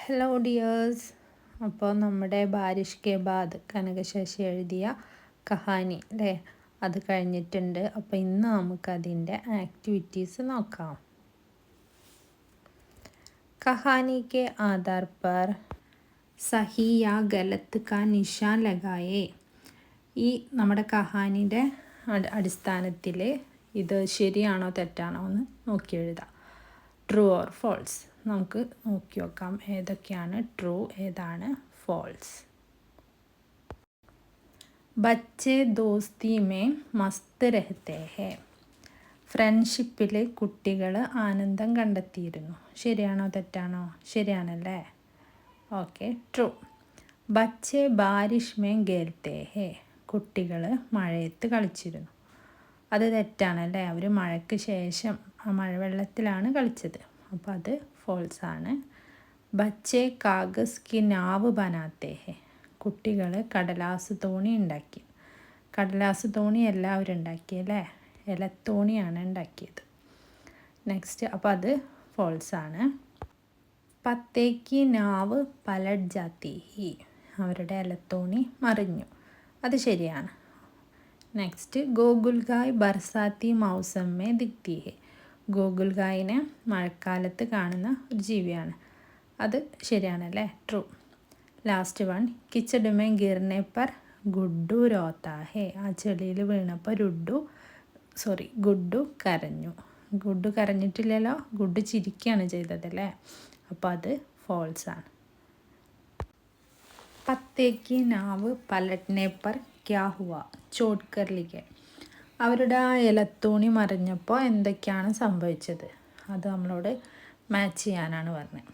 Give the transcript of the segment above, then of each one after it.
Hello dears. അപ്പോൾ നമ്മുടെ ബാരിഷ് K ബാദ് കനകശശി എഴുതിയ കഹാനി അല്ലേ, അത് കഴിഞ്ഞിട്ടുണ്ട്. അപ്പോൾ ഇന്ന് നമുക്കതിൻ്റെ ആക്ടിവിറ്റീസ് നോക്കാം. കഹാനി കെ ആധാർ പർ സഹി യാ ഗലത്ത് കാ നിശാൻ ലഗായേ. ഈ നമ്മുടെ കഹാനിയുടെ അടിസ്ഥാനത്തിൽ ഇത് ശരിയാണോ തെറ്റാണോ എന്ന് നോക്കി എഴുതാം. True or false. നമുക്ക് നോക്കി നോക്കാം ഏതൊക്കെയാണ് ട്രൂ, ഏതാണ് ഫോൾസ്. ബच्चे दोस्ती में मस्त रहते हैं. ഫ്രണ്ട്ഷിപ്പിൽ കുട്ടികൾ ആനന്ദം കണ്ടെത്തിയിരുന്നു. ശരിയാണോ തെറ്റാണോ? ശരിയാണല്ലേ. Okay, true. ബच्चे बारिश में खेलते हैं. കുട്ടികൾ മഴയത്ത് കളിച്ചിരുന്നു. അത് തെറ്റാണല്ലേ. അവർ മഴയ്ക്ക് ശേഷം മഴവെള്ളത്തിലാണ് കളിച്ചത്. അപ്പോൾ അത് ഫോൾസ് ആണ്. ബच्चे कागज़ की नाव बनाते हैं. കുട്ടികൾ കടലാസ് തോണി ഉണ്ടാക്കി. കടലാസ് തോണി എല്ലാവരും ഉണ്ടാക്കിയല്ലേ, ഇലത്തോണിയാണ് ഉണ്ടാക്കിയത്. നെക്സ്റ്റ്, അപ്പോൾ അത് ഫോൾസ് ആണ്. പത്തേക്ക് നാവ് പലട് ജാത്തി ഹി. അവരുടെ ഇലത്തോണി മറിഞ്ഞു. അത് ശരിയാണ്. നെക്സ്റ്റ്, ഗോകുൽഗായ് ബർസാത്തി മൗസമ്മേ ദിക്തി ഹെ. ഗോകുൽഗായിനെ മഴക്കാലത്ത് കാണുന്ന ഒരു ജീവിയാണ്. അത് ശരിയാണല്ലേ, ട്രൂ. ലാസ്റ്റ് വൺ, കിച്ചടുമേ ഗിർനെ പർ ഗുഡ്ഡു രോത്താ ഹേ. ആ ചെളിയിൽ വീണപ്പോൾ ഗുഡ്ഡു കരഞ്ഞു. ഗുഡ്ഡു കരഞ്ഞിട്ടില്ലല്ലോ, ഗുഡ്ഡു ചിരിക്കുകയാണ് ചെയ്തതല്ലേ. അപ്പോൾ അത് ഫോൾസ് ആണ്. പത്തേക്ക് നാവ് പലട്നെ പർ ക്യാ ഹുവ ചോട്ട് കർ ലിഖെ. അവരുടെ ആ ഇലത്തോണി മറിഞ്ഞപ്പോൾ എന്തൊക്കെയാണ് സംഭവിച്ചത്, അത് നമ്മളോട് മാച്ച് ചെയ്യാനാണ് പറഞ്ഞത്.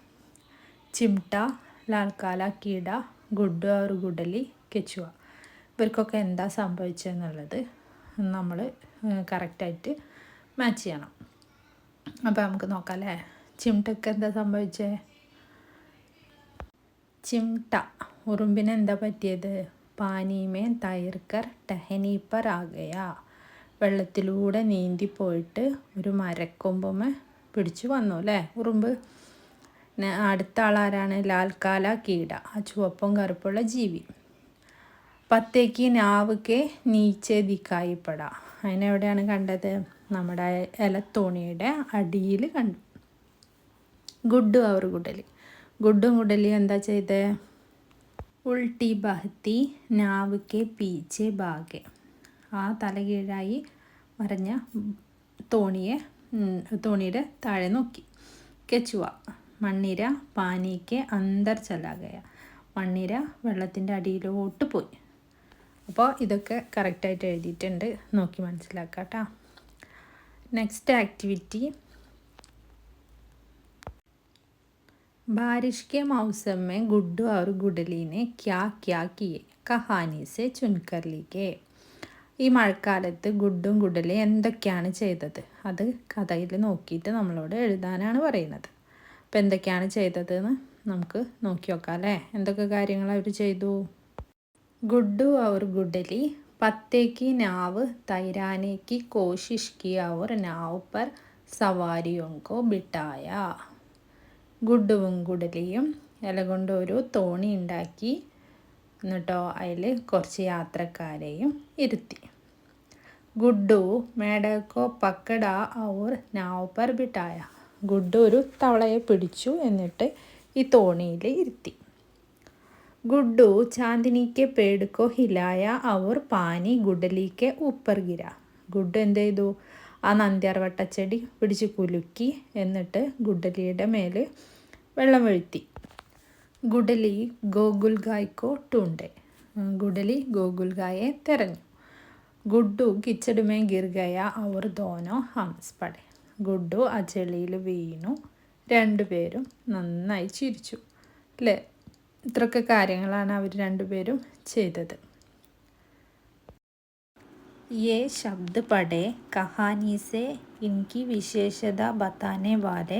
ചിംട്ട, ലാൽക്കാല, കീട, ഗുഡ്ഡു और ഗുഡലി, കെച്ചുവ. ഇവർക്കൊക്കെ എന്താ സംഭവിച്ചതെന്നുള്ളത് നമ്മൾ കറക്റ്റായിട്ട് മാച്ച് ചെയ്യണം. അപ്പോൾ നമുക്ക് നോക്കാം അല്ലേ. ചിംട്ടക്ക് എന്താ സംഭവിച്ചത്? ചിംട്ട ഉറുമ്പിന് എന്താ പറ്റിയത്? പാനീമേ തൈർക്കർ ടഹനി പർ ആകയാ. വെള്ളത്തിലൂടെ നീന്തി പോയിട്ട് ഒരു മരക്കൊമ്പുമേ പിടിച്ചു വന്നു അല്ലേ ഉറുമ്പ്. അടുത്ത ആളാരാണ്? ലാൽക്കാല കീട, ആ ചുവപ്പും കറുപ്പുള്ള ജീവി. പത്തേക്ക് നാവുക്കെ നീച്ചെ ദിക്കായിപ്പെട. അതിനെവിടെയാണ് കണ്ടത്? നമ്മുടെ ഇലത്തോണിയുടെ അടിയിൽ കണ്ടു. ഗുഡ്ഡു അവർ ഗുഡലി. ഗുഡ്ഡും ഗുഡലിയും എന്താ ചെയ്തത്? ഉൾട്ടി ബഹത്തി നാവുക്കെ പീച്ചെ ഭാഗെ. ആ തലകീഴായി മറിഞ്ഞ തോണിയുടെ താഴെ നോക്കി. കെച്ചുവ മണ്ണിര പാനിക്ക് അന്തർ ചലാകയ. മണ്ണിര വെള്ളത്തിൻ്റെ അടിയിലോട്ട് പോയി. അപ്പോൾ ഇതൊക്കെ കറക്റ്റായിട്ട് എഴുതിയിട്ടുണ്ട്, നോക്കി മനസ്സിലാക്കാം കേട്ടോ. നെക്സ്റ്റ് ആക്ടിവിറ്റി, बारिश के मौसम में गुड्डू और गुडली ने क्या क्या किए कहानी से चुनकर लिखे. ഈ മഴക്കാലത്ത് ഗുഡ്ഡും ഗുഡലിയും എന്തൊക്കെയാണ് ചെയ്തത്, അത് കഥയിൽ നോക്കിയിട്ട് നമ്മളോട് എഴുതാനാണ് പറയുന്നത്. അപ്പോൾ എന്തൊക്കെയാണ് ചെയ്തതെന്ന് നമുക്ക് നോക്കി നോക്കാം അല്ലേ. എന്തൊക്കെ കാര്യങ്ങൾ അവർ ചെയ്തു? ഗുഡ്ഡു और गुडली पत्ते की नाव तैराने की कोशिश की और नाव पर सवारियों को बिठाया. ഗുഡ്ഡുവും ഗുഡലിയും ഇല കൊണ്ട് ഒരു തോണി ഉണ്ടാക്കി, എന്നിട്ടോ അതിൽ കുറച്ച് യാത്രക്കാരെയും ഇരുത്തി. ഗുഡ്ഡു മേടക്കോ പക്കട ഔർ നാവ് പർ ബിട്ടായ. ഗുഡ്ഡു ഒരു തവളയെ പിടിച്ചു, എന്നിട്ട് ഈ തോണിയിൽ ഇരുത്തി. ഗുഡ്ഡു ചാന്ദിനിക്ക് പേടുക്കോ ഹിലായ ഔർ പാനി ഗുഡലിക്ക് ഊപ്പർ ഗിര. ഗുഡ്ഡു എന്ത് ചെയ്തു? ആ നന്ദ്യാർവട്ടച്ചെടി പിടിച്ച് കുലുക്കി, എന്നിട്ട് ഗുഡലിയുടെ മേൽ വെള്ളം വീഴ്ത്തി. ഗുഡലി ഗോകുൽഗായ്ക്കോ ടൂണ്ടെ. ഗുഡലി ഗോകുൽഗായെ തിരഞ്ഞു. ഗുഡ്ഡു കിച്ചടുമേ ഗിർഗയ ഔർ ദോനോ ഹംസ് പടെ. ഗുഡ്ഡു ആ ചെളിയിൽ വീണു, രണ്ടുപേരും നന്നായി ചിരിച്ചു അല്ലേ. ഇത്രയൊക്കെ കാര്യങ്ങളാണ് അവർ രണ്ടുപേരും ചെയ്തത്. ये शब्द पढ़े कहानी से इनकी विशेषता बताने वाले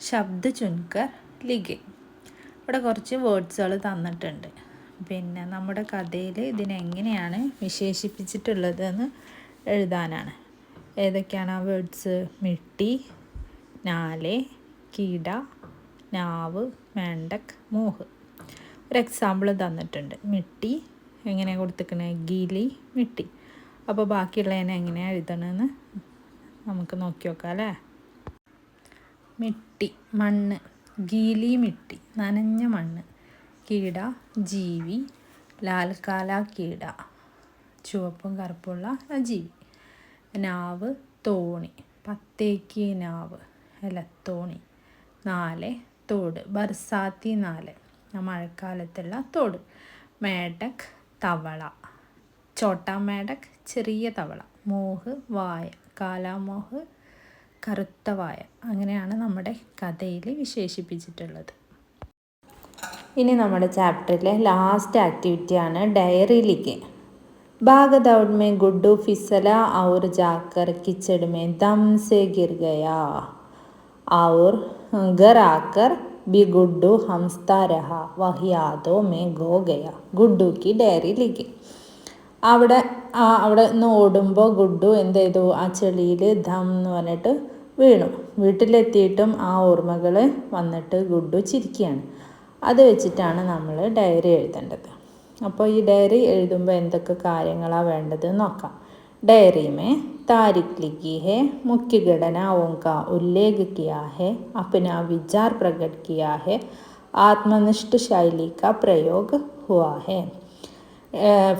शब्द चुनकर लिखे. ഇവിടെ കുറച്ച് വേർഡ്സുകൾ തന്നിട്ടുണ്ട്. പിന്നെ നമ്മുടെ കഥയിൽ ഇതിനെങ്ങനെയാണ് വിശേഷിപ്പിച്ചിട്ടുള്ളതെന്ന് എഴുതാനാണ്. ഏതൊക്കെയാണ് ആ വേർഡ്സ്? മിട്ടി, നാലെ, കീട, നാവ്, മേണ്ടക്, മൂഹ്. ഒരു എക്സാമ്പിൾ തന്നിട്ടുണ്ട്. മിട്ടി എങ്ങനെയാണ് കൊടുത്തിരിക്കുന്നത്? ഗീലി, മിട്ടി. അപ്പോൾ ബാക്കിയുള്ളതിനെ എങ്ങനെയാണ് എഴുതണമെന്ന് നമുക്ക് നോക്കി നോക്കാം അല്ലേ. മിട്ടി മണ്ണ്, ഗീലി മിട്ടി നനഞ്ഞ മണ്ണ്, കീട ജീവി, ലാൽക്കാല കീട ചുവപ്പും കറുപ്പുള്ള ജീവി, നാവ് തോണി, പത്തേക്ക് നാവ് എലത്തോണി, നാല് തോട്, ബർസാത്തി നാല് മഴക്കാലത്തുള്ള തോട്, മേടക് തവള, ചോട്ടാ മേടക് ചെറിയ തവള, മോഹ് വായ, കാലാമോഹ് കറുത്ത വായ. അങ്ങനെയാണ് നമ്മുടെ കഥയിൽ വിശേഷിപ്പിച്ചിട്ടുള്ളത്. ഇനി നമ്മുടെ ചാപ്റ്ററിലെ ലാസ്റ്റ് ആക്ടിവിറ്റിയാണ് ഡയറി ലിഖെ. भाग दौड़ में गुड्डू फिसला और जाकर कीचड़ में दम से गिर गया और घर आकर भी गुड्डू हंसता रहा. वह यादों में खो गया. गुड्डू की डायरी लिखी. അവിടെ നിന്ന് ഓടുമ്പോൾ ഗുഡ്ഡു എന്ത് ചെയ്തു? ആ ചെളിയിൽ ധം എന്ന് പറഞ്ഞിട്ട് വീണു. വീട്ടിലെത്തിയിട്ടും ആ ഓർമ്മകൾ വന്നിട്ട് ഗുഡ്ഡു ചിരിക്കുകയാണ്. അത് വെച്ചിട്ടാണ് നമ്മൾ ഡയറി എഴുതേണ്ടത്. അപ്പോൾ ഈ ഡയറി എഴുതുമ്പോൾ എന്തൊക്കെ കാര്യങ്ങളാണ് വേണ്ടത് നോക്കാം. डायरी में तारीख लिखी है, मुख्य घटनाओं का उल्लेख किया है, अपना विचार प्रकट किया है, आत्मनिष्ठ शैली का प्रयोग हुआ है.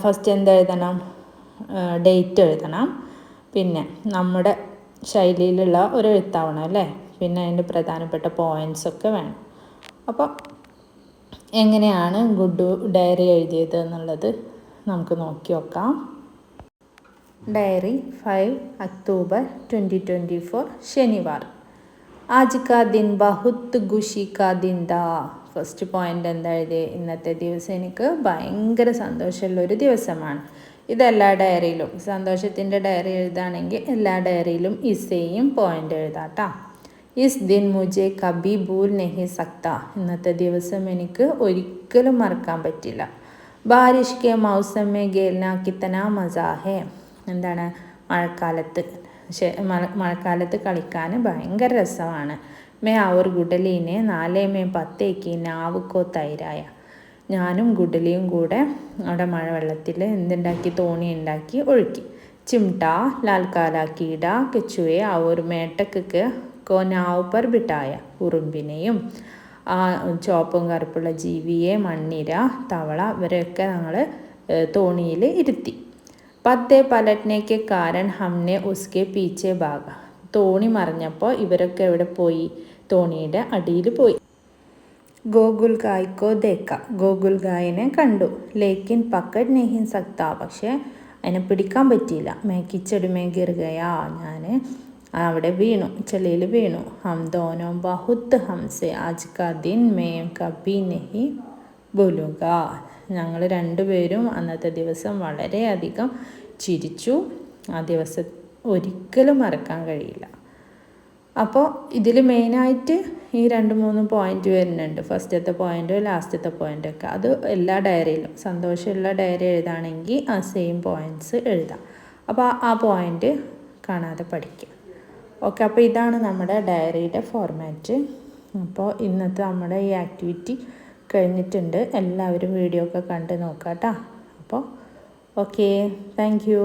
ഫസ്റ്റ് എന്തെഴുതണം? ഡേറ്റ് എഴുതണം. പിന്നെ നമ്മുടെ ശൈലിയിലുള്ള ഒരു എഴുത്താവണം അല്ലേ. പിന്നെ അതിൻ്റെ പ്രധാനപ്പെട്ട പോയിൻറ്റ്സൊക്കെ വേണം. അപ്പോൾ എങ്ങനെയാണ് ഗുഡ്ഡു ഡയറി എഴുതിയത് എന്നുള്ളത് നമുക്ക് നോക്കി നോക്കാം. डायरी 5 अक्टूबर 2024 शनिवार. आज का दिन बहुत खुशी का दिन था. ഫസ്റ്റ് പോയിൻ്റ് എന്താ എഴുതി? ഇന്നത്തെ ദിവസം എനിക്ക് ഭയങ്കര സന്തോഷമുള്ളൊരു ദിവസമാണ്. ഇതെല്ലാ ഡയറിയിലും, സന്തോഷത്തിൻ്റെ ഡയറി എഴുതുകയാണെങ്കിൽ എല്ലാ ഡയറിയിലും ഇസേയും പോയിൻ്റ് എഴുതാം കേട്ടോ. ഇസ് ദിൻ മുझे കബി ഭൂൽ നഹി സക്ത. ഇന്നത്തെ ദിവസം എനിക്ക് ഒരിക്കലും മറക്കാൻ പറ്റില്ല. ബാരിഷ് കെ മൗസം മേ ഖേൽന കിത്തന മസാ ഹേ. എന്താണ്? മഴക്കാലത്ത് കളിക്കാൻ ഭയങ്കര രസമാണ്. മേ അവർ ഗുഡലീനെ 4-10 നാവ് കോ തൈരായ. ഞാനും ഗുഡലിയും കൂടെ അവിടെ മഴവെള്ളത്തിൽ എന്തുണ്ടാക്കി? തോണി ഉണ്ടാക്കി ഒഴുക്കി. ചിംട്ട ലാൽക്കാല കീട കെച്ചുവെ അവർ മേട്ടക്ക് കോ നാവ് പർ ബിട്ടായ. ഉറുമ്പിനെയും ആ ചുവപ്പും കറുപ്പുള്ള ജീവിയെ, മണ്ണിര, തവള ഇവരെയൊക്കെ ഞങ്ങൾ തോണിയിൽ ഇരുത്തി. പത്തേ പലട്നേക്ക് കാരൻ ഹംനെ ഉസ്കെ പീച്ചെ ഭാഗ. തോണി മറിഞ്ഞപ്പോൾ ഇവരൊക്കെ എവിടെ പോയി? തോണിയുടെ അടിയിൽ പോയി. ഗോകുൽ ഗായ്ക്കോ ദേക്ക. ഗോകുൽ ഗായിനെ കണ്ടു. ലേക്കിൻ പക്കഡ് നെഹി സക്ത. പക്ഷേ അതിനെ പിടിക്കാൻ പറ്റിയില്ല. മേ കിച്ചടി മേ ഗിർ ഗയാ. ഞാൻ അവിടെ വീണു, ചെളിയിൽ വീണു. ഹം ദോനോ ബഹുത്ത് ഹംസെ ആജ് കാ ദിൻ മേ കബി നെഹി ഭൂലുക. ഞങ്ങൾ രണ്ടുപേരും അന്നത്തെ ദിവസം വളരെയധികം ചിരിച്ചു. ആ ദിവസം ഒരിക്കലും മറക്കാൻ കഴിയില്ല. അപ്പോൾ ഇതിൽ മെയിനായിട്ട് ഈ 2-3 പോയിൻ്റ് വരുന്നുണ്ട്. ഫസ്റ്റത്തെ പോയിൻ്റ്, ലാസ്റ്റത്തെ പോയിൻ്റൊക്കെ. അത് എല്ലാ ഡയറിയിലും, സന്തോഷമുള്ള ഡയറി എഴുതാണെങ്കിൽ ആ സെയിം പോയിൻറ്റ്സ് എഴുതാം. അപ്പോൾ ആ പോയിൻ്റ് കാണാതെ പഠിക്കുക. ഓക്കെ, അപ്പോൾ ഇതാണ് നമ്മുടെ ഡയറിയുടെ ഫോർമാറ്റ്. അപ്പോൾ ഇന്നത്തെ നമ്മുടെ ഈ ആക്ടിവിറ്റി കഴിഞ്ഞിട്ടുണ്ട്. എല്ലാവരും വീഡിയോ ഒക്കെ കണ്ട് നോക്കാം കേട്ടോ. അപ്പോൾ ഓക്കെ, താങ്ക് യു.